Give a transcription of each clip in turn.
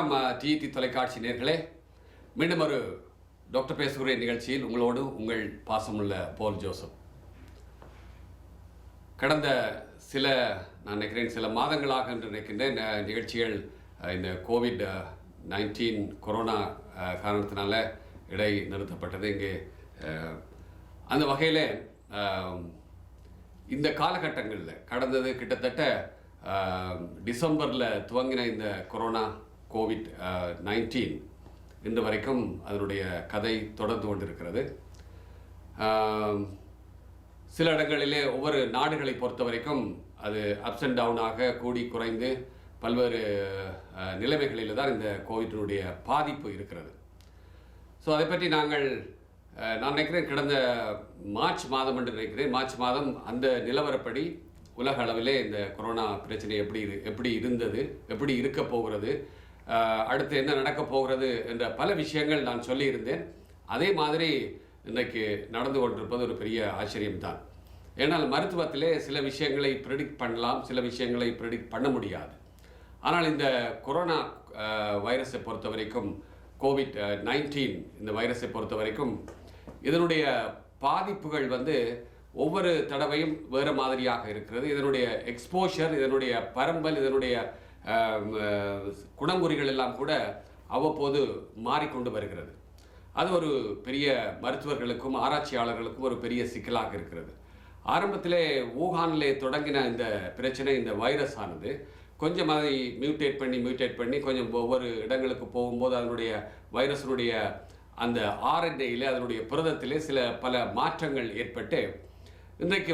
வணக்கம் டிடி தொலைக்காட்சி நேயர்களே. மீண்டும் ஒரு டாக்டர் பேசுகிறேன் நிகழ்ச்சியில் உங்களோடு உங்கள் பாசமுள்ள போல் ஜோசப். கடந்த நான் நினைக்கிறேன் சில மாதங்களாக என்று நினைக்கின்றேன் நிகழ்ச்சிகள் இந்த கோவிட்-19 கொரோனா காரணத்தினால இடை நிறுத்தப்பட்டது. இங்கே அந்த வகையில் இந்த காலகட்டங்களில் கடந்தது கிட்டத்தட்ட டிசம்பரில் துவங்கின இந்த கொரோனா கோவிட்-19 இன்று வரைக்கும் அதனுடைய கதை தொடர்ந்து கொண்டிருக்கிறது. சில இடங்களிலே ஒவ்வொரு நாடுகளை பொறுத்த வரைக்கும் அது அப்ஸ் அண்ட் டவுனாக கூடி குறைந்து பல்வேறு நிலைமைகளில் தான் இந்த கோவிட்டினுடைய பாதிப்பு இருக்கிறது. ஸோ அதை பற்றி நான் நினைக்கிறேன் கடந்த மார்ச் மாதம் என்று நினைக்கிறேன். மார்ச் மாதம் அந்த நிலவரப்படி உலக அளவிலே இந்த கொரோனா பிரச்சனை எப்படி இருந்தது, எப்படி இருக்க போகிறது, அடுத்து என்ன நடக்கப் போகிறது என்ற பல விஷயங்கள் நான் சொல்லியிருந்தேன். அதே மாதிரி இன்றைக்கு நடந்து கொண்டிருப்பது ஒரு பெரிய ஆச்சரியம்தான். ஏன்னால் மருத்துவத்திலே சில விஷயங்களை ப்ரெடிக்ட் பண்ணலாம், சில விஷயங்களை ப்ரெடிக்ட் பண்ண முடியாது. ஆனால் இந்த கொரோனா வைரஸை பொறுத்த வரைக்கும், கோவிட்-19 இந்த வைரஸை பொறுத்த வரைக்கும் இதனுடைய பாதிப்புகள் ஒவ்வொரு தடவையும் வேறு மாதிரியாக இருக்கிறது. இதனுடைய எக்ஸ்போஷர், இதனுடைய பரம்பல், இதனுடைய குணங்குறிகள் எல்லாம் கூட அவ்வப்போது மாறிக்கொண்டு வருகிறது. அது ஒரு பெரிய மருத்துவர்களுக்கும் ஆராய்ச்சியாளர்களுக்கும் ஒரு பெரிய சிக்கலாக இருக்கிறது. ஆரம்பத்திலே ஊகானிலே தொடங்கின இந்த பிரச்சனை, இந்த வைரஸ் ஆனது கொஞ்சம் அதை மியூட்டேட் பண்ணி கொஞ்சம் ஒவ்வொரு இடங்களுக்கு போகும்போது அதனுடைய வைரஸினுடைய அந்த ஆர்என்ஏயில் அதனுடைய புரதத்திலே பல மாற்றங்கள் ஏற்பட்டு இன்றைக்கு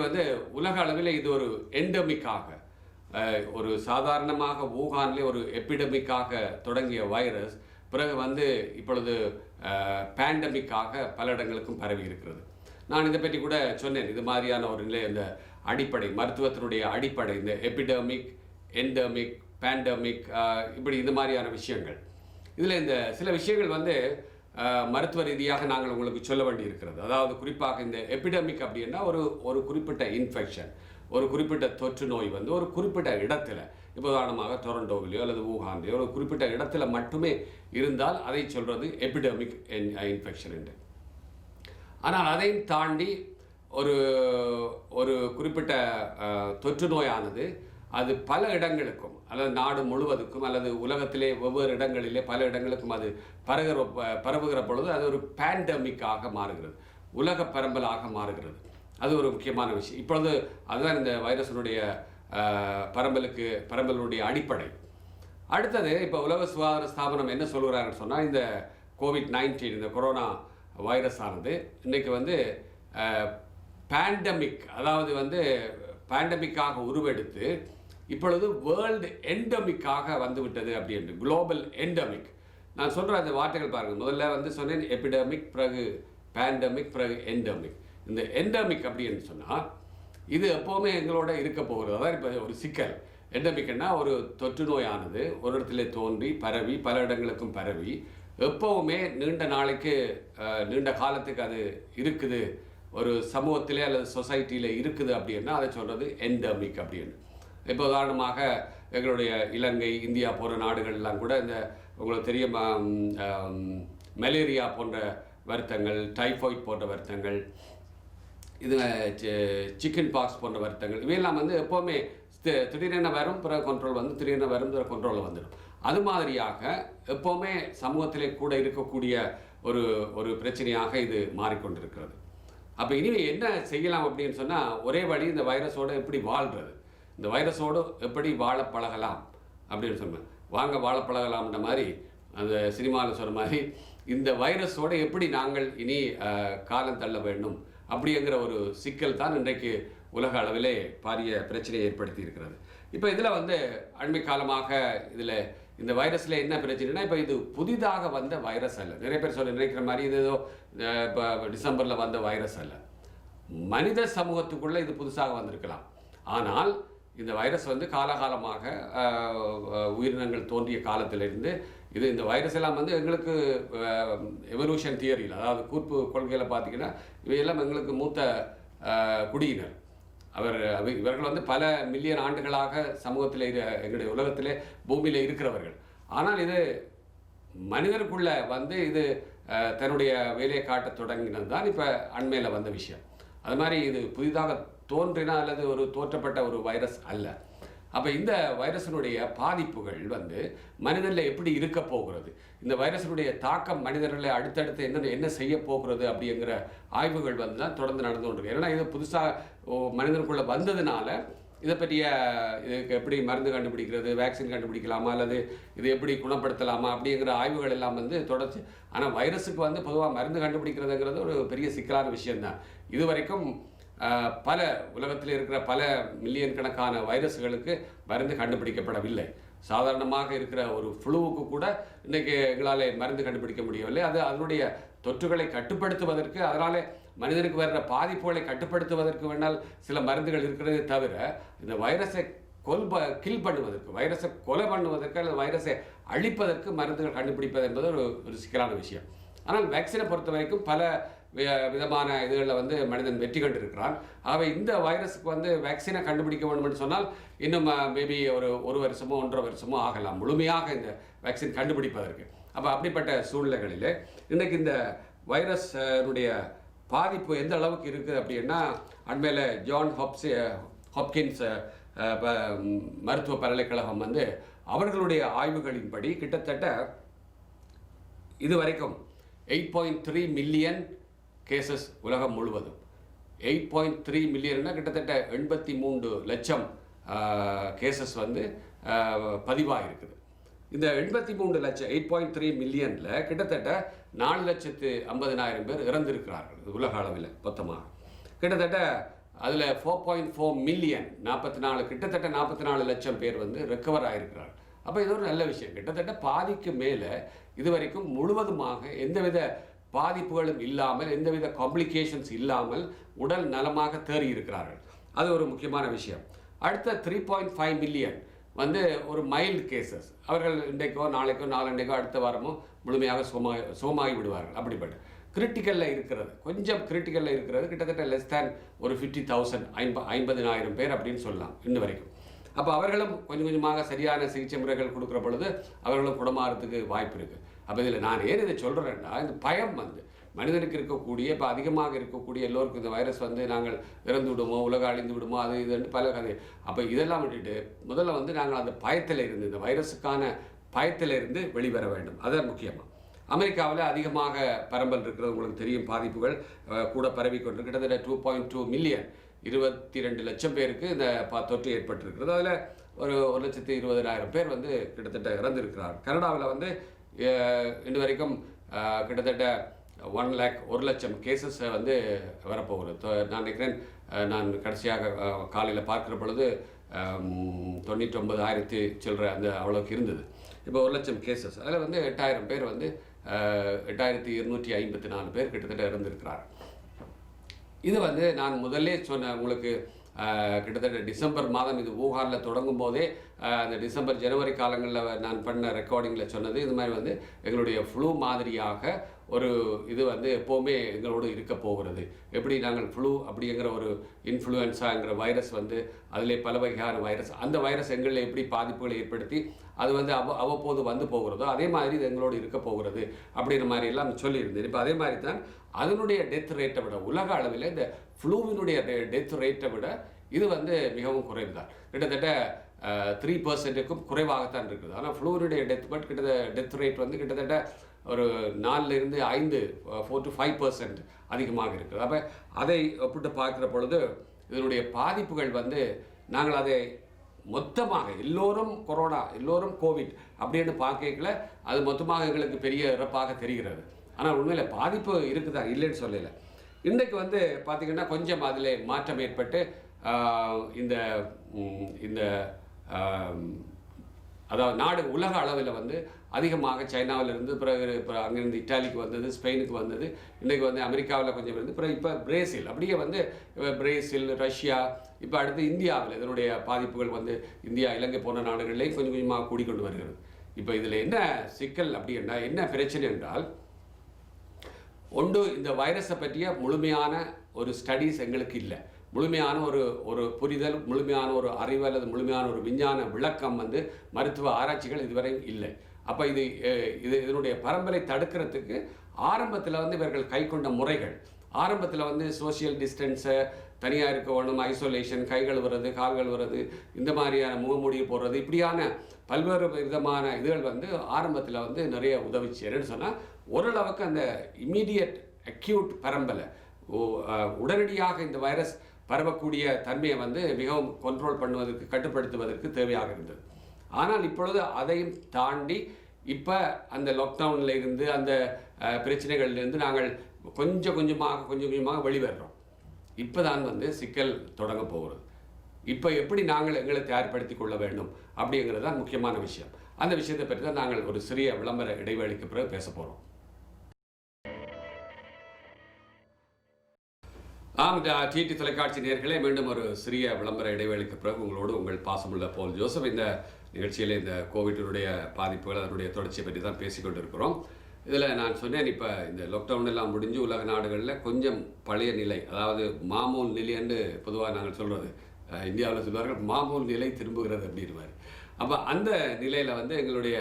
உலக அளவில் இது ஒரு எண்டமிக்காக, ஒரு சாதாரணமாக ஊகானிலே ஒரு எபிடமிக்காக தொடங்கிய வைரஸ் பிறகு இப்பொழுது பேண்டமிக்காக பல இடங்களுக்கும் பரவி இருக்கிறது. நான் இதை பற்றி கூட சொன்னேன். இது மாதிரியான ஒரு நிலை, இந்த அடிப்படை மருத்துவத்தினுடைய அடிப்படை, இந்த எபிடமிக், எண்டமிக், பேண்டமிக், இப்படி இந்த மாதிரியான விஷயங்கள். இதில் இந்த சில விஷயங்கள் மருத்துவ ரீதியாக நாங்கள் உங்களுக்கு சொல்ல வேண்டி இருக்கிறது. அதாவது குறிப்பாக இந்த எபிடமிக் அப்படின்னா ஒரு குறிப்பிட்ட இன்ஃபெக்ஷன், ஒரு குறிப்பிட்ட தொற்று நோய் ஒரு குறிப்பிட்ட இடத்துல, இப்போ உதாரணமாக டொரண்டோவிலையோ அல்லது ஊகான்லையோ ஒரு குறிப்பிட்ட இடத்துல மட்டுமே இருந்தால் அதை சொல்கிறது எபிடமிக் இன்ஃபெக்ஷன் என்று. ஆனால் அதையும் தாண்டி ஒரு குறிப்பிட்ட தொற்று நோயானது அது பல இடங்களுக்கும், அல்லது நாடு முழுவதுக்கும், அல்லது உலகத்திலே ஒவ்வொரு இடங்களிலே பல இடங்களுக்கும் அது பரவுகிற பொழுது அது ஒரு பேண்டமிக்காக மாறுகிறது, உலக பரம்பலாக மாறுகிறது. அது ஒரு முக்கியமான விஷயம். இப்பொழுது அதுதான் இந்த வைரஸினுடைய பரம்பலுடைய அடிப்படை. அடுத்தது இப்போ உலக சுகாதார ஸ்தாபனம் என்ன சொல்கிறாருன்னு சொன்னால், இந்த கோவிட்-19 இந்த கொரோனா வைரஸ் ஆனது இன்றைக்கு பேண்டமிக், அதாவது பேண்டமிக்காக உருவெடுத்து இப்பொழுது வேர்ல்டு எண்டமிக்காக வந்துவிட்டது அப்படின்னு, குளோபல் எண்டமிக். நான் சொல்கிற அந்த வார்த்தைகள் பாருங்கள். முதல்ல சொன்னேன் எபிடமிக், பிறகு பேண்டமிக், பிறகு எண்டமிக். இந்த எண்டமிக் அப்படின்னு சொன்னால் இது எப்போவுமே எங்களோட இருக்க போகிறது. அதான் இப்போ ஒரு சிக்கல். எண்டமிக்னா ஒரு தொற்று நோயானது ஒரு இடத்துல தோன்றி பரவி பல இடங்களுக்கும் பரவி எப்போவுமே நீண்ட காலத்துக்கு அது இருக்குது, ஒரு சமூகத்திலே அல்லது சொசைட்டியில் இருக்குது அப்படின்னா அதை சொல்கிறது எண்டமிக் அப்படின்னு. இப்போ உதாரணமாக எங்களுடைய இலங்கை, இந்தியா போன்ற நாடுகள்லாம் கூட இந்த உங்களுக்கு தெரியும் மலேரியா போன்ற வருத்தங்கள், டைஃபாய்ட் போன்ற வருத்தங்கள், இது சிக்கன் பாக்ஸ் போன்ற வருத்தங்கள், இவையெல்லாம் எப்போவுமே திடீரென வரும், பிறகு கண்ட்ரோல் திடீரென வரும், பிறகு கண்ட்ரோலில் வந்துடும். அது மாதிரியாக எப்போவுமே சமூகத்திலே கூட இருக்கக்கூடிய ஒரு பிரச்சனையாக இது மாறிக்கொண்டிருக்கிறது. அப்போ இனிமே என்ன செய்யலாம் அப்படின்னு சொன்னால், ஒரே வழி இந்த வைரஸோடு எப்படி வாழ்கிறது, இந்த வைரஸோடு எப்படி வாழ பழகலாம் அப்படின்னு சொன்னேன். வாங்க வாழ பழகலாம்ன்ற மாதிரி அந்த சினிமாவில் சொன்ன மாதிரி இந்த வைரஸோடு எப்படி நாங்கள் இனி காலம் தள்ள வேண்டும் அப்படிங்கிற ஒரு சிக்கல் தான் இன்றைக்கு உலக அளவிலே பாரிய பிரச்சனையை ஏற்படுத்தி இருக்கிறது. இப்போ இதில் அண்மை காலமாக இந்த வைரஸில் என்ன பிரச்சனைனா, இப்போ இது புதிதாக வந்த வைரஸ் அல்ல. நிறைய பேர் நினைக்கிற மாதிரி இது ஏதோ இப்போ டிசம்பரில் வந்த வைரஸ் அல்ல. மனித சமூகத்துக்குள்ளே இது புதுசாக வந்திருக்கலாம். ஆனால் இந்த வைரஸ் காலகாலமாக உயிரினங்கள் தோன்றிய காலத்திலிருந்து இந்த வைரஸ் எல்லாம் எங்களுக்கு எவல்யூஷன் தியரியில், அதாவது கூர்ப்பு கொள்கையில் பார்த்தீங்கன்னா இவையெல்லாம் எங்களுக்கு மூத்த குடியினர். இவர்கள் பல மில்லியன் ஆண்டுகளாக சமூகத்தில் எங்களுடைய உலகத்திலே பூமியில் இருக்கிறவர்கள். ஆனால் இது மனிதருக்குள்ள வந்து இது தன்னுடைய வேலையை காட்டத் தொடங்கினது தான் இப்போ அண்மையில் வந்த விஷயம். அது மாதிரி இது புதிதாக தோன்றினா அல்லது ஒரு தோற்றப்பட்ட ஒரு வைரஸ் அல்ல. அப்போ இந்த வைரஸினுடைய பாதிப்புகள் வந்து மனிதனில் எப்படி இருக்க போகிறது, இந்த வைரஸினுடைய தாக்கம் மனிதர்களை அடுத்தடுத்து என்ன செய்ய போகிறது அப்படிங்கிற ஆய்வுகள் வந்து தான் தொடர்ந்து நடந்து கொண்டிருக்கு. ஏன்னா இது புதுசாக மனிதனுக்குள்ளே வந்ததுனால இதை பற்றிய இதுக்கு எப்படி மருந்து கண்டுபிடிக்கிறது, வேக்சின் கண்டுபிடிக்கலாமா அல்லது இது எப்படி குணப்படுத்தலாமா அப்படிங்கிற ஆய்வுகள் எல்லாம் வந்து தொடர்ச்சி. ஆனால் வைரஸுக்கு வந்து பொதுவாக மருந்து கண்டுபிடிக்கிறதுங்கிறது ஒரு பெரிய சிக்கலான விஷயம்தான். இதுவரைக்கும் பல உலகத்தில் இருக்கிற பல மில்லியன் கணக்கான வைரஸ்களுக்கு மருந்து கண்டுபிடிக்கப்படவில்லை. சாதாரணமாக இருக்கிற ஒரு ஃப்ளூவுக்கு கூட இன்றைக்கி எங்களால் மருந்து கண்டுபிடிக்க முடியவில்லை. அது அதனுடைய தொற்றுகளை கட்டுப்படுத்துவதற்கு, அதனால் மனிதனுக்கு வர்ற பாதிப்புகளை கட்டுப்படுத்துவதற்கு வேணால் சில மருந்துகள் இருக்கிறதே தவிர இந்த வைரஸை கில் பண்ணுவதற்கு, வைரஸை கொலை பண்ணுவதற்கு அல்லது வைரஸை அழிப்பதற்கு மருந்துகள் கண்டுபிடிப்பது என்பது ஒரு சிக்கலான விஷயம். ஆனால் வேக்சினை பொறுத்த வரைக்கும் பல விதமான இதுகளில் வந்து மனிதன் வெற்றி கண்டிருக்கிறான். ஆகவே இந்த வைரஸுக்கு வந்து வேக்சினை கண்டுபிடிக்க வேண்டும் என்று சொன்னால் இன்னும் மேபி ஒரு வருஷமோ 1.5 வருஷமோ ஆகலாம் முழுமையாக இந்த வேக்சின் கண்டுபிடிப்பதற்கு. அப்போ அப்படிப்பட்ட சூழ்நிலைகளில் இன்றைக்கு இந்த வைரஸனுடைய பாதிப்பு எந்த அளவுக்கு இருக்குது அப்படின்னா, அண்மையில் ஜான் ஹாப்கின்ஸ் மருத்துவ பல்கலைக்கழகம் வந்து அவர்களுடைய ஆய்வுகளின்படி கிட்டத்தட்ட இதுவரைக்கும் 8.3 மில்லியன் கேசஸ் உலகம் முழுவதும். 8.3 மில்லியன்னா கிட்டத்தட்ட 83 லட்சம் கேசஸ் வந்து பதிவாக இருக்குது. இந்த 83 லட்சம் 8.3 மில்லியனில் கிட்டத்தட்ட 4,50,000 பேர் இறந்திருக்கிறார்கள் உலக அளவில் மொத்தமாக. கிட்டத்தட்ட அதில் 4.4 மில்லியன் கிட்டத்தட்ட 44 லட்சம் பேர் வந்து ரெக்கவர் ஆகிருக்கிறார்கள். அப்போ இது ஒரு நல்ல விஷயம். கிட்டத்தட்ட பாதிக்கு மேலே இதுவரைக்கும் முழுவதுமாக எந்தவித பாதிப்புகளும் இல்லாமல், எந்தவித காம்ப்ளிகேஷன்ஸ் இல்லாமல் உடல் நலமாக தேறி இருக்கிறார்கள். அது ஒரு முக்கியமான விஷயம். அடுத்த 3.5 மில்லியன் வந்து ஒரு மைல்டு கேசஸ். அவர்கள் இன்றைக்கோ நாளைக்கோ நாளன்றைக்கோ அடுத்த வாரமோ முழுமையாக சுகமாகி விடுவார்கள். அப்படிப்பட்ட கிரிட்டிக்கலில் இருக்கிறது, கொஞ்சம் கிரிட்டிக்கலில் இருக்கிறது கிட்டத்தட்ட லெஸ் தேன் ஒரு 50,000 50,000 பேர் அப்படின்னு சொல்லலாம் இன்னும் வரைக்கும். அப்போ அவர்களும் கொஞ்சம் கொஞ்சமாக சரியான சிகிச்சை முறைகள் கொடுக்குற பொழுது அவர்களும் குணமாகிறதுக்கு வாய்ப்பு இருக்குது. அப்போ இதில் நான் ஏன் இதை சொல்கிறேன்னா, இந்த பயம் வந்து மனிதனுக்கு இருக்கக்கூடிய, இப்போ அதிகமாக இருக்கக்கூடிய எல்லோருக்கும் இந்த வைரஸ் வந்து நாங்கள் இறந்து விடுமோ, உலகம் அழிந்து விடுமோ, அது இதுன்னு பல கதை. அப்போ இதெல்லாம் விட்டுட்டு முதல்ல வந்து நாங்கள் அந்த பயத்தில் இருந்து, இந்த வைரஸுக்கான பயத்தில் இருந்து வெளிவர வேண்டும். அதுதான் முக்கியமாக. அமெரிக்காவில் அதிகமாக பரம்பல் இருக்கிறது உங்களுக்கு தெரியும். பாதிப்புகள் கூட பரவிக்கொண்டு கிட்டத்தட்ட 2.2 மில்லியன் 22 லட்சம் பேருக்கு இந்த தொற்று ஏற்பட்டிருக்கிறது. அதில் ஒரு 1,20,000 பேர் வந்து கிட்டத்தட்ட இறந்திருக்கிறார். கனடாவில் வந்து இன்று வரைக்கும் கிட்டத்தட்ட 1 லட்சம் கேசஸ் வந்து வரப்போகிறது. நான் நினைக்கிறேன், நான் கடைசியாக காலையில் பார்க்குற பொழுது 99,000 சில்லற அந்த அவ்வளோக்கு இருந்தது. இப்போ 1 லட்சம் கேசஸ். அதில் வந்து 8,000 பேர் வந்து 8,254 பேர் கிட்டத்தட்ட இறந்திருக்கிறார். இது வந்து நான் முதல்லே சொன்ன உங்களுக்கு கிட்டத்தட்ட டிசம்பர் மாதம் இது ஊகானில் தொடங்கும் போதே அந்த டிசம்பர் ஜனவரி காலங்களில் நான் பண்ண ரெக்கார்டிங்கில் சொன்னது, இது மாதிரி வந்து எங்களுடைய ஃப்ளூ மாதிரியாக ஒரு இது வந்து எப்போவுமே எங்களோடு இருக்க போகிறது. எப்படி நாங்கள் ஃப்ளூ அப்படிங்கிற ஒரு இன்ஃப்ளூயன்ஸாங்கிற வைரஸ் வந்து அதிலே பல வகையான வைரஸ், அந்த வைரஸ் எங்களில் எப்படி பாதிப்புகளை ஏற்படுத்தி அது வந்து அவ்வப்போது வந்து போகிறதோ அதே மாதிரி இது எங்களோடு இருக்க போகிறது அப்படிங்கிற மாதிரி எல்லாம் சொல்லியிருந்தேன். இப்போ அதே மாதிரி தான் அதனுடைய டெத் ரேட்டை விட உலக அளவில் இந்த ஃப்ளூவினுடைய டெத் ரேட்டை விட இது வந்து மிகவும் குறைவு தான். கிட்டத்தட்ட 3%க்கும் குறைவாகத்தான் இருக்குது. ஆனால் ஃப்ளூவினுடைய டெத் ரேட் வந்து கிட்டத்தட்ட ஒரு 4 to 5% அதிகமாக இருக்குது. அப்போ அதை ஒப்பிட்டு பார்க்குற பொழுது இதனுடைய பாதிப்புகள் வந்து நாங்கள் அதை மொத்தமாக எல்லோரும் கொரோனா, எல்லோரும் கோவிட் அப்படின்னு பார்க்கல அது மொத்தமாக எங்களுக்கு பெரிய இறப்பாக தெரிகிறது. ஆனால் உண்மையில் பாதிப்பு இருக்குதா, இல்லைன்னு சொல்லலை. இன்றைக்கு வந்து பார்த்திங்கன்னா கொஞ்சம் அதில் மாற்றம் ஏற்பட்டு இந்த இந்த அதாவது உலக அளவில் வந்து அதிகமாக சைனாவிலிருந்து பிறகு அங்கேருந்து இட்டாலிக்கு வந்தது, ஸ்பெயினுக்கு வந்தது, இன்றைக்கு வந்து அமெரிக்காவில் கொஞ்சம் இருந்து பிறகு இப்போ பிரேசில், அப்படியே வந்து பிரேசில், ரஷ்யா, இப்போ அடுத்து இந்தியாவில் இதனுடைய பாதிப்புகள் வந்து இந்தியா, இலங்கை போன்ற நாடுகளிலேயும் கொஞ்சம் கொஞ்சமாக கூடிக்கொண்டு வருகிறது. இப்போ இதில் என்ன சிக்கல் அப்படின்னா, என்ன பிரச்சனை என்றால், ஒன்று இந்த வைரஸை பற்றிய முழுமையான ஒரு ஸ்டடீஸ் எங்களுக்கு இல்லை. முழுமையான ஒரு புரிதல், முழுமையான ஒரு அறிவு அல்லது முழுமையான ஒரு விஞ்ஞான விளக்கம் வந்து மருத்துவ ஆராய்ச்சிகள் இதுவரை இல்லை. அப்போ இதனுடைய பரம்பரை தடுக்கிறதுக்கு ஆரம்பத்தில் வந்து இவர்கள் கை கொண்ட முறைகள், ஆரம்பத்தில் வந்து சோசியல் டிஸ்டன்ஸை, தனியாக இருக்க வேணும், ஐசோலேஷன், கை கழுவுறது, கால் கழுவுறது, இந்த மாதிரியான முகமூடி போடுறது, இப்படியான பல்வேறு விதமான இதுகள் வந்து ஆரம்பத்தில் வந்து நிறைய உதவிச்சு. என்னென்னு சொன்னால் ஓரளவுக்கு அந்த இம்மீடியட் அக்யூட் பரம்பலை உடனடியாக இந்த வைரஸ் பரவக்கூடிய தன்மையை வந்து மிகவும் கண்ட்ரோல் பண்ணுவதற்கு, கட்டுப்படுத்துவதற்கு தேவையாக இருந்தது. ஆனால் இப்பொழுது அதையும் தாண்டி இப்போ அந்த லாக்டவுனில் இருந்து, அந்த பிரச்சனைகள்லேருந்து நாங்கள் கொஞ்சம் கொஞ்சமாக வெளிவர்றோம். இப்போ தான் வந்து சிக்கல் தொடங்க போகிறது. இப்போ எப்படி நாங்கள் எங்களை தயார்படுத்தி கொள்ள வேண்டும் அப்படிங்கிறது தான் முக்கியமான விஷயம். அந்த விஷயத்தை பற்றி தான் நாங்கள் ஒரு சிறிய விளம்பர இடைவேளைக்கு பிறகு பேச போகிறோம். டிடி தொலைக்காட்சி நேயர்களே, மீண்டும் ஒரு சிறிய விளம்பர இடைவேளைக்கு பிறகு உங்களோடு உங்கள் பாசமுள்ள போல் ஜோசப். இந்த நிகழ்ச்சியில் இந்த கோவிட்டினுடைய பாதிப்புகள், அதனுடைய தொடர்ச்சியை பற்றி தான் பேசிக்கொண்டு இருக்கிறோம். இதில் நான் சொன்னேன், இப்போ இந்த லாக்டவுன் எல்லாம் முடிஞ்சு உலக நாடுகளில் கொஞ்சம் பழைய நிலை, அதாவது மாமூல் நிலை என்று பொதுவாக நாங்கள் சொல்கிறது, இந்தியாவில் சொல்வார்கள் மாமூல் நிலை திரும்புகிறது அப்படின்வார். அப்போ அந்த நிலையில் வந்து எங்களுடைய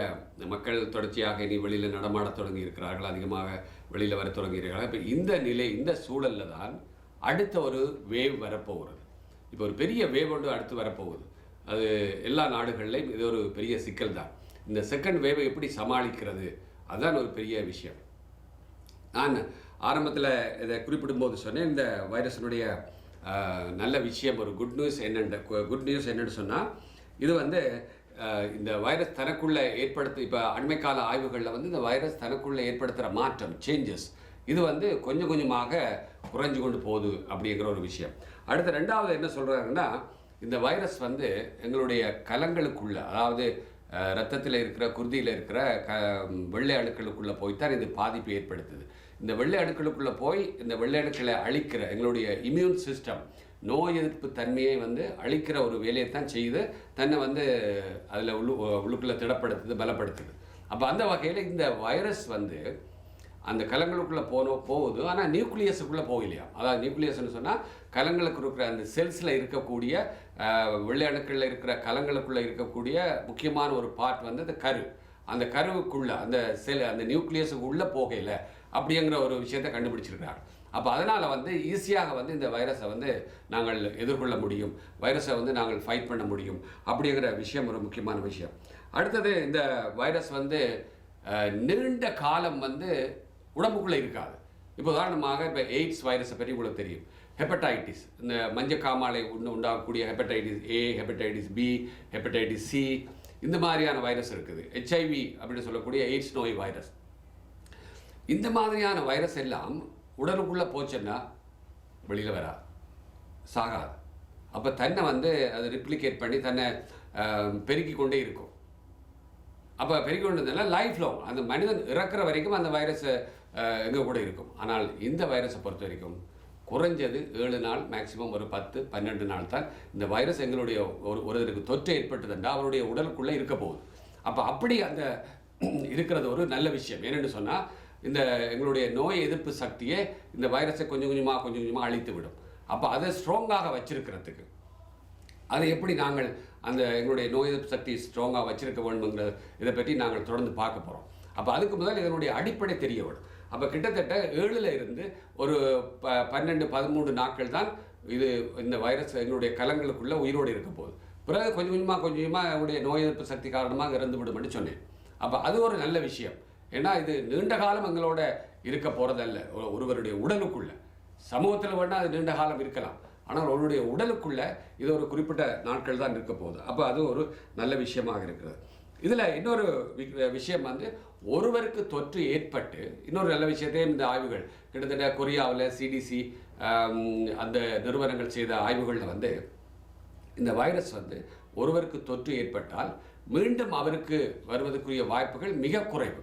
மக்கள் தொடர்ச்சியாக இனி வெளியில் நடமாட தொடங்கி இருக்கிறார்கள், அதிகமாக வெளியில் வர தொடங்கி இருக்கிறார்கள். இப்போ இந்த நிலை, இந்த சூழலில் தான் அடுத்த ஒரு வேவ் வரப்போகிறது. இப்போ ஒரு பெரிய வேவ் ஒன்று அடுத்து வரப்போகுது. அது எல்லா நாடுகள்லையும் இது ஒரு பெரிய சிக்கல் தான். இந்த செகண்ட் வேவை எப்படி சமாளிக்கிறது, அதுதான் ஒரு பெரிய விஷயம். நான் ஆரம்பத்தில் இதை குறிப்பிடும்போது சொன்னேன், இந்த வைரஸினுடைய நல்ல விஷயம், ஒரு குட் நியூஸ் என்னென்னு சொன்னால், இது வந்து இந்த வைரஸ் தனக்குள்ளே இப்போ அண்மைக்கால ஆய்வுகளில் வந்து இந்த வைரஸ் தனக்குள்ளே ஏற்படுத்துகிற மாற்றம், சேஞ்சஸ், இது வந்து கொஞ்சம் கொஞ்சமாக குறைஞ்சு கொண்டு போகுது அப்படிங்கிற ஒரு விஷயம். அடுத்த ரெண்டாவது என்ன சொல்கிறாங்கன்னா, இந்த வைரஸ் வந்து எங்களுடைய கலங்களுக்குள்ள, அதாவது இரத்தத்தில் இருக்கிற, குருதியில் இருக்கிற வெள்ளை அணுக்களுக்குள்ளே போய்த்தான் இது பாதிப்பு ஏற்படுத்துது. இந்த வெள்ளை அணுக்களுக்குள்ளே போய் இந்த வெள்ளை அணுக்களை அழிக்கிற எங்களுடைய இம்யூன் சிஸ்டம், நோய் எதிர்ப்பு தன்மையை வந்து அழிக்கிற ஒரு வேலையை தான் செய்து தன்னை வந்து அதில் உள்ளுக்குள்ளே திடப்படுத்துது, பலப்படுத்துது. அப்போ அந்த வகையில் இந்த வைரஸ் வந்து அந்த கலங்களுக்குள்ளே போகுது, ஆனால் நியூக்ளியஸுக்குள்ளே போகலையா. அதாவது நியூக்ளியஸ்ன்னு சொன்னால் கலங்களுக்கு இருக்கிற அந்த செல்ஸில் இருக்கக்கூடிய வெள்ளை அணுக்களில் இருக்கிற கலங்களுக்குள்ளே இருக்கக்கூடிய முக்கியமான ஒரு பார்ட் வந்து அந்த கரு. அந்த கருவுக்குள்ளே அந்த அந்த நியூக்ளியஸுக்கு உள்ளே போகலை அப்படிங்கிற ஒரு விஷயத்தை கண்டுபிடிச்சிருக்கிறாங்க. அப்போ அதனால் வந்து ஈஸியாக வந்து இந்த வைரஸை வந்து நாங்கள் எதிர்கொள்ள முடியும், வைரஸை வந்து நாங்கள் ஃபைட் பண்ண முடியும் அப்படிங்கிற விஷயம் ஒரு முக்கியமான விஷயம். அடுத்தது, இந்த வைரஸ் வந்து நீண்ட காலம் வந்து உடம்புக்குள்ளே இருக்காது. இப்போ உதாரணமாக இப்போ எய்ட்ஸ் வைரஸை பற்றி உங்களுக்கு தெரியும். ஹெப்படைட்டிஸ், இந்த மஞ்சக்காமாலை உண்டாகக்கூடிய hepatitis A, hepatitis B, hepatitis C, இந்த மாதிரியான வைரஸ் இருக்குது. ஹெச்ஐவி அப்படின்னு சொல்லக்கூடிய எய்ட்ஸ் நோய் வைரஸ். இந்த மாதிரியான வைரஸ் எல்லாம் உடலுக்குள்ளே போச்சுன்னா வெளியில் வராது, சாகாது. அப்போ தன்னை வந்து அதை ரிப்ளிகேட் பண்ணி தன்னை பெருக்கி கொண்டே இருக்கும். அப்போ பெருக்கி கொண்டதுனால லைஃப் லாங் அந்த மனிதன் இறக்குற வரைக்கும் அந்த வைரஸை எங்கே கூட இருக்கும். ஆனால் இந்த வைரஸை பொறுத்த வரைக்கும் குறைஞ்சது 7 நாள், மேக்சிமம் ஒரு 10-12 நாள் தான் இந்த வைரஸ் எங்களுடைய ஒருவருக்கு தொற்று ஏற்பட்டதுண்டா அவருடைய உடலுக்குள்ளே இருக்க போகுது. அப்போ அப்படி அந்த இருக்கிறது ஒரு நல்ல விஷயம். ஏன்னு சொன்னால், இந்த எங்களுடைய நோய் எதிர்ப்பு சக்தியே இந்த வைரஸை கொஞ்சம் கொஞ்சமாக அழித்து விடும். அப்போ அதை ஸ்ட்ராங்காக வச்சிருக்கிறதுக்கு, அதை எப்படி நாங்கள் அந்த எங்களுடைய நோய் எதிர்ப்பு சக்தி ஸ்ட்ராங்காக வச்சிருக்க வேண்டுங்கிற இதை பற்றி நாங்கள் தொடர்ந்து பார்க்க போகிறோம். அப்போ அதுக்கு முதல் இதனுடைய அடிப்படை தெரிய வரும். அப்போ கிட்டத்தட்ட 7ல் இருந்து ஒரு 12-13 நாட்கள் தான் இந்த வைரஸ் எங்களுடைய கலங்களுக்குள்ளே உயிரோடு இருக்க போகுது. பிறகு கொஞ்சம் கொஞ்சமாக என்னுடைய நோய் எதிர்ப்பு சக்தி காரணமாக இறந்து விடும்னு சொன்னேன். அப்போ அது ஒரு நல்ல விஷயம். ஏன்னா இது நீண்ட காலம் எங்களோட இருக்க போகிறதல்ல. ஒருவருடைய உடலுக்குள்ள, சமூகத்தில் வேணால் அது நீண்ட காலம் இருக்கலாம், ஆனால் அவருடைய உடலுக்குள்ள இது ஒரு குறிப்பிட்ட நாட்கள் தான் இருக்க போகுது. அப்போ அது ஒரு நல்ல விஷயமாக இருக்கிறது. இதில் இன்னொரு விஷயம் வந்து, ஒருவருக்கு தொற்று ஏற்பட்டு இன்னொரு நல்ல விஷயத்தையும் இந்த ஆய்வுகள், கிட்டத்தட்ட கொரியாவில் சிடிசி அந்த நிறுவனங்கள் செய்த ஆய்வுகளில் வந்து, இந்த வைரஸ் வந்து ஒருவருக்கு தொற்று ஏற்பட்டால் மீண்டும் அவருக்கு வருவதற்குரிய வாய்ப்புகள் மிக குறைவு.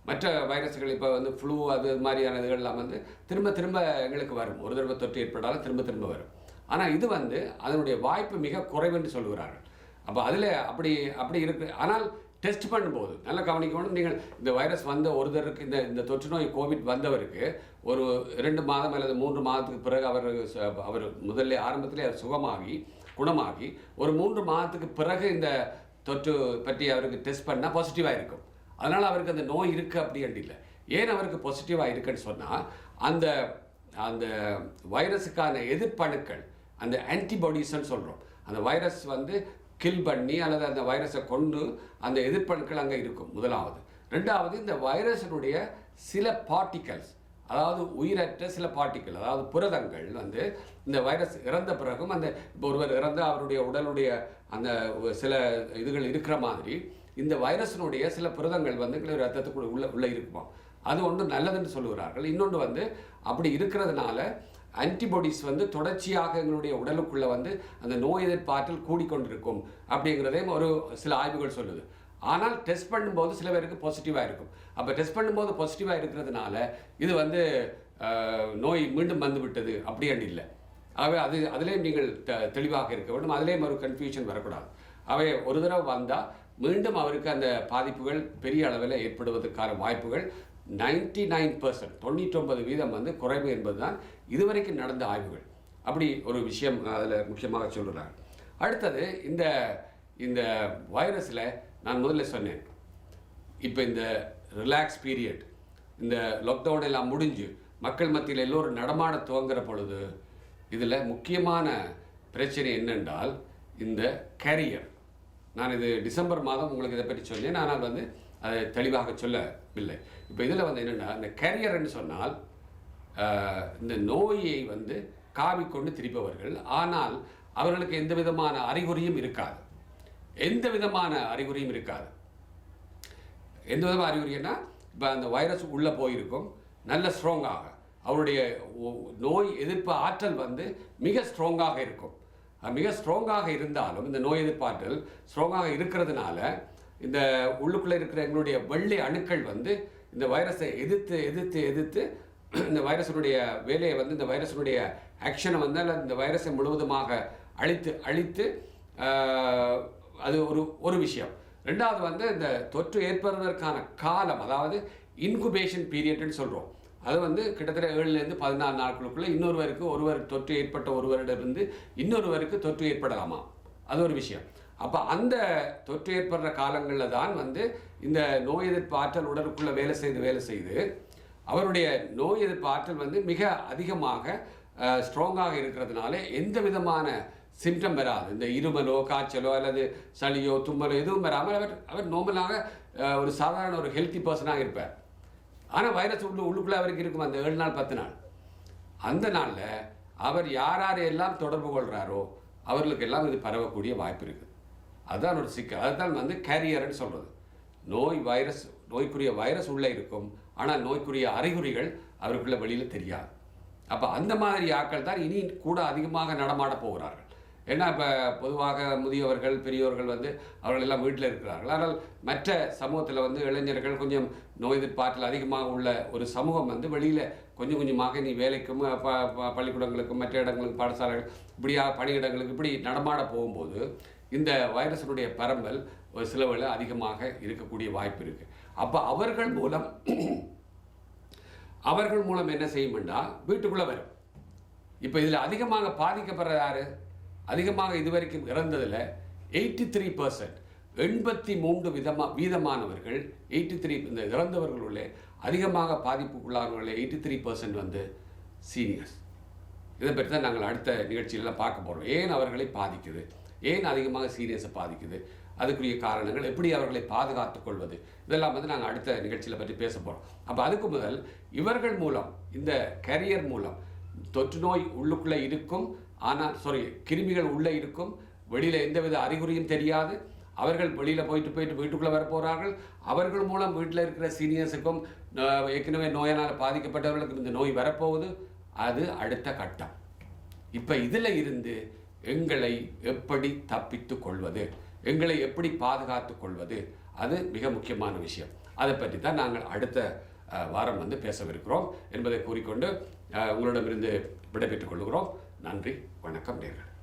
மற்ற வைரஸ்கள் இப்போ வந்து ஃப்ளூ அது மாதிரியான இதுகள்லாம் வந்து திரும்ப எங்களுக்கு வரும். ஒரு தடவை தொற்று ஏற்பட்டாலும் திரும்ப வரும். ஆனால் இது வந்து அதனுடைய வாய்ப்பு மிக குறைவென்று சொல்கிறார்கள். அப்போ அதில் அப்படி இருக்குது. ஆனால் டெஸ்ட் பண்ணும்போது நல்லா கவனிக்கணும். நீங்கள் இந்த வைரஸ் வந்த ஒருத்தருக்கு, இந்த தொற்று நோய் கோவிட் வந்தவருக்கு ஒரு 2 மாதம் அல்லது 3 மாதத்துக்கு பிறகு அவர் முதல்ல ஆரம்பத்திலே அவர் குணமாகி ஒரு 3 மாதத்துக்கு பிறகு இந்த தொற்று பற்றி அவருக்கு டெஸ்ட் பண்ணால் பாசிட்டிவாக இருக்கும். அதனால் அவருக்கு அந்த நோய் இருக்குது அப்படின்ட்டு இல்லை. ஏன் அவருக்கு பாசிட்டிவாக இருக்குன்னு சொன்னால் அந்த அந்த வைரஸுக்கான எதிர்ப்பணுக்கள், அந்த ஆன்டிபாடிஸ்ன்னு சொல்கிறோம், அந்த வைரஸ் வந்து கில் பண்ணி அல்லது அந்த வைரஸை கொண்டு அந்த எதிர்ப்பணுக்கள் அங்கே இருக்கும் முதலாவது. ரெண்டாவது, இந்த வைரஸினுடைய சில பார்ட்டிகல்ஸ், அதாவது உயிரற்ற சில பார்ட்டிக்கல், அதாவது புரதங்கள் வந்து இந்த வைரஸ் இறந்த பிறகும் அந்த இப்போ ஒருவர் இறந்து அவருடைய உடலுடைய அந்த சில இதுகள் இருக்கிற மாதிரி இந்த வைரஸினுடைய சில புரதங்கள் வந்து ரத்தத்துக்குள்ள உள்ளே இருக்குமா. அது ஒன்று நல்லதுன்னு சொல்லுகிறார்கள். இன்னொன்று வந்து அப்படி இருக்கிறதுனால ஆன்டிபாடிஸ் வந்து தொடர்ச்சியாக எங்களுடைய உடலுக்குள்ளே வந்து அந்த நோய் எதிர்ப்பாற்றல் கூடிக்கொண்டிருக்கும் அப்படிங்கிறதையும் ஒரு சில ஆய்வுகள் சொல்லுது. ஆனால் டெஸ்ட் பண்ணும்போது சில பேருக்கு பாசிட்டிவாக இருக்கும். அப்போ டெஸ்ட் பண்ணும்போது பாசிட்டிவாக இருக்கிறதுனால இது வந்து நோய் மீண்டும் வந்து விட்டது அப்படின்னு இல்லை. ஆகவே அதுலேயும் நீங்கள் தெளிவாக இருக்க வேண்டும். அதுலேயும் ஒரு கன்ஃபியூஷன் வரக்கூடாது. அவை ஒரு தடவை வந்தால் மீண்டும் அவருக்கு அந்த பாதிப்புகள் பெரிய அளவில் ஏற்படுவதற்கான வாய்ப்புகள் 99%, 99% வந்து குறைவு என்பது தான் இதுவரைக்கும் நடந்த ஆய்வுகள். அப்படி ஒரு விஷயம் அதில் முக்கியமாக சொல்கிறாங்க. அடுத்தது, இந்த இந்த வைரஸில் நான் முதல்ல சொன்னேன், இப்போ இந்த ரிலாக்ஸ் பீரியட், இந்த லாக்டவுன் எல்லாம் முடிஞ்சு மக்கள் மத்தியில் எல்லோரும் நடமாட துவங்குற பொழுது இதில் முக்கியமான பிரச்சனை என்னென்றால் இந்த கேரியர். நான் இது டிசம்பர் மாதம் உங்களுக்கு இதை பற்றி சொன்னேன், ஆனால் வந்து அதை தெளிவாக சொல்லவில்லை. இப்போ இதில் வந்து என்னென்னா, இந்த கேரியர்ன்னு சொன்னால் இந்த நோயை வந்து காவிக்கொண்டு திரிப்பவர்கள், ஆனால் அவர்களுக்கு எந்த விதமான அறிகுறியும் இருக்காது. எந்த விதமான அறிகுறியும் இருக்காது. எந்த விதமான அறிகுறின்னா, இப்போ அந்த வைரஸ் உள்ளே போயிருக்கும், நல்ல ஸ்ட்ராங்காக அவருடைய நோய் எதிர்ப்பு ஆற்றல் வந்து மிக ஸ்ட்ராங்காக இருக்கும். மிக ஸ்ட்ராங்காக இருந்தாலும் இந்த நோய் எதிர்ப்பாற்றல் ஸ்ட்ராங்காக இருக்கிறதுனால இந்த உள்ளுக்குள்ளே இருக்கிற எங்களுடைய வெள்ளை அணுக்கள் வந்து இந்த வைரஸை எதிர்த்து எதிர்த்து எதிர்த்து இந்த வைரஸினுடைய வேலையை வந்து இந்த வைரஸினுடைய ஆக்ஷனை வந்து அல்ல இந்த வைரஸை முழுவதுமாக அழித்து அழித்து அது ஒரு விஷயம். ரெண்டாவது வந்து இந்த தொற்று ஏற்படுவதற்கான காலம், அதாவது இன்குபேஷன் பீரியட்னு சொல்கிறோம், அது வந்து கிட்டத்தட்ட 7லேருந்து 14 நாட்களுக்குள்ளே ஒருவர் தொற்று ஏற்பட்ட ஒருவரிடமிருந்து இன்னொருவருக்கு தொற்று ஏற்படலாமா, அது ஒரு விஷயம். அப்போ அந்த தொற்று ஏற்படுற காலங்களில் தான் வந்து இந்த நோய் எதிர்ப்பு ஆற்றல் உடலுக்குள்ளே வேலை செய்து அவருடைய நோய் எதிர்ப்பு ஆற்றல் வந்து மிக அதிகமாக ஸ்ட்ராங்காக இருக்கிறதுனால எந்த விதமான சிம்டம் வராது. இந்த இருமலோ காய்ச்சலோ அல்லது சளியோ தும்மலோ எதுவும் வராமல் அவர் நார்மலாக ஒரு சாதாரண ஒரு ஹெல்த்தி பர்சனாக இருப்பார். ஆனால் வைரஸ் உள்ளுக்குள்ளே அவருக்கு இருக்கும் அந்த 7 நாள் 10 நாள். அந்த நாளில் அவர் யாரெல்லாம் தொடர்பு கொள்கிறாரோ அவர்களுக்கெல்லாம் இது பரவக்கூடிய வாய்ப்பு இருக்குது. அதுதான் ஒரு சிக்கல். அதுதான் வந்து கேரியர்னு சொல்கிறது. நோய்க்குரிய வைரஸ் உள்ளே இருக்கும், ஆனால் நோய்க்குரிய அறிகுறிகள் அவருக்குள்ள வெளியில் தெரியாது. அப்போ அந்த மாதிரி ஆட்கள் தான் இனி கூட அதிகமாக நடமாட போகிறார்கள். ஏன்னா இப்போ பொதுவாக முதியவர்கள் பெரியோர்கள் வந்து அவர்கள் எல்லாம் வீட்டில் இருக்கிறார்கள். ஆனால் மற்ற சமூகத்தில் வந்து இளைஞர்கள் கொஞ்சம் நோய் எதிர்ப்பாற்றல் அதிகமாக உள்ள ஒரு சமூகம் வந்து வெளியில் கொஞ்சம் கொஞ்சமாக நீ வேலைக்கும் பள்ளிக்கூடங்களுக்கும் மற்ற இடங்களுக்கு பாடசாலைகள் இப்படியாக பணியிடங்களுக்கு இப்படி நடமாட போகும்போது இந்த வைரஸினுடைய பரம்பல் ஒரு சில வேளை அதிகமாக இருக்கக்கூடிய வாய்ப்பு இருக்குது. அப்போ அவர்கள் மூலம் என்ன செய்யும்னா வீட்டுக்குள்ளே வரும். இப்போ இதில் அதிகமாக பாதிக்கப்படுற யார்? அதிகமாக இதுவரைக்கும் இறந்ததில் 83%, 83 வீதமானவர்கள் 83 இந்த இறந்தவர்களுள்ளே அதிகமாக பாதிப்புக்குள்ளானவர்களே 83% வந்து சீனியர்ஸ். இதை பற்றி தான் நாங்கள் அடுத்த நிகழ்ச்சியிலலாம் பார்க்க போகிறோம். ஏன் அவர்களை பாதிக்குது, ஏன் அதிகமாக சீரியஸை பாதிக்குது, அதுக்குரிய காரணங்கள், எப்படி அவர்களை பாதுகாத்துக் கொள்வது, இதெல்லாம் வந்து நாங்கள் அடுத்த நிகழ்ச்சியில் பற்றி பேச போகிறோம். அப்போ அதுக்கு முதல் இவர்கள் மூலம், இந்த கேரியர் மூலம் தொற்று நோய் உள்ளுக்குள்ளே இருக்கும், ஆனால் கிருமிகள் உள்ளே இருக்கும், வெளியில் எந்தவித அறிகுறியும் தெரியாது, அவர்கள் வெளியில் போயிட்டு வீட்டுக்குள்ளே வர போகிறார்கள். அவர்கள் மூலம் வீட்டில் இருக்கிற சீனியர்ஸுக்கும் ஏற்கனவே நோயினால் பாதிக்கப்பட்டவர்களுக்கும் இந்த நோய் வரப்போகுது. அது அடுத்த கட்டம். இப்போ இதில் இருந்து எங்களை எப்படி தப்பித்து கொள்வது, எங்களை எப்படி பாதுகாத்து கொள்வது, அது மிக முக்கியமான விஷயம். அதை பற்றி தான் நாங்கள் அடுத்த வாரம் வந்து பேசவிருக்கிறோம் என்பதை கூறிக்கொண்டு உங்களிடமிருந்து விடைபெற்றுக் கொள்கிறோம். நன்றி, வணக்கம் நேயர்களே.